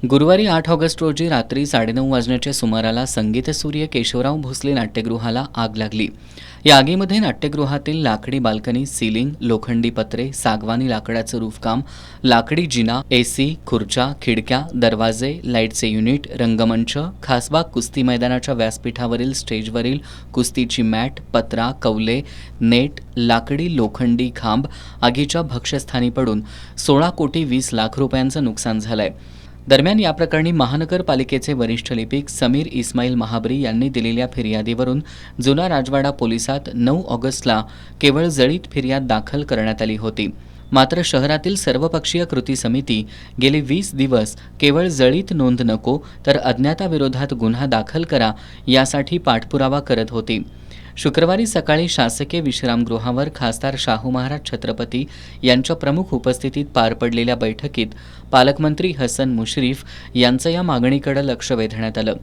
गुरुवारी 8 ऑगस्ट रोजी रात्री 9:30 वाजण्याच्या सुमाराला संगीतसूर्य केशवराव भोसले नाट्यगृहाला आग लागली. या आगीमध्ये नाट्यगृहातील लाकडी बाल्कनी, सीलिंग, लोखंडी पत्रे, सागवानी लाकडाचं रूफकाम, लाकडी जिना, एसी, खुर्च्या, खिडक्या, दरवाजे, लाईटचे युनिट, रंगमंच, खासबाग कुस्ती मैदानाच्या व्यासपीठावरील स्टेजवरील कुस्तीची मॅट, पत्रा, कौले, नेट, लाकडी लोखंडी खांब आगीच्या भक्ष्यस्थानी पडून 16 कोटी 20 लाख रुपयांचं नुकसान झालंय. दरम्यान या प्रकरणी महानगरपालिकेचे वरिष्ठ लिपिक समीर इस्माईल महाबरी यांनी दिलेल्या फिर्यादीवरून जुना राजवाडा पोलिसात 9 ऑगस्टला केवळ जळीत फिर्याद दाखल करण्यात आली होती. मात्र शहरातील सर्वपक्षीय कृती समिती गेले 20 दिवस केवळ जळीत नोंद नको तर अज्ञाताविरोधात गुन्हा दाखल करा यासाठी पाठपुरावा करत होती. शुक्रवारी सकाळी शासकीय विश्रामगृहावर खासदार शाहू महाराज छत्रपती यांच्या प्रमुख उपस्थितीत पार पडलेल्या बैठकीत पालकमंत्री हसन मुश्रीफ यांचं या मागणीकडे लक्ष वेधण्यात आलं.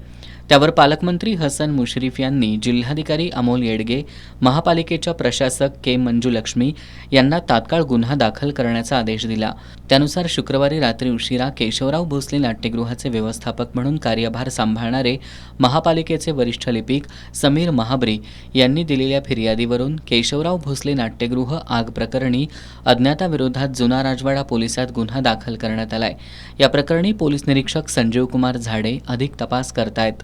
त्यावर पालकमंत्री हसन मुश्रीफ यांनी जिल्हाधिकारी अमोल येडगे, महापालिकेच्या प्रशासक के मंजुलक्ष्मी यांना तात्काळ गुन्हा दाखल करण्याचा आदेश दिला. त्यानुसार शुक्रवारी रात्री उशिरा केशवराव भोसले नाट्यगृहाचे व्यवस्थापक म्हणून कार्यभार सांभाळणारे महापालिकेचे वरिष्ठ लिपिक समीर महाबरी यांनी दिलेल्या फिर्यादीवरून केशवराव भोसले नाट्यगृह आग प्रकरणी अज्ञाताविरोधात जुना राजवाडा पोलिसात गुन्हा दाखल करण्यात आलाय. या प्रकरणी पोलीस निरीक्षक संजीव कुमार झाडे अधिक तपास करतायत.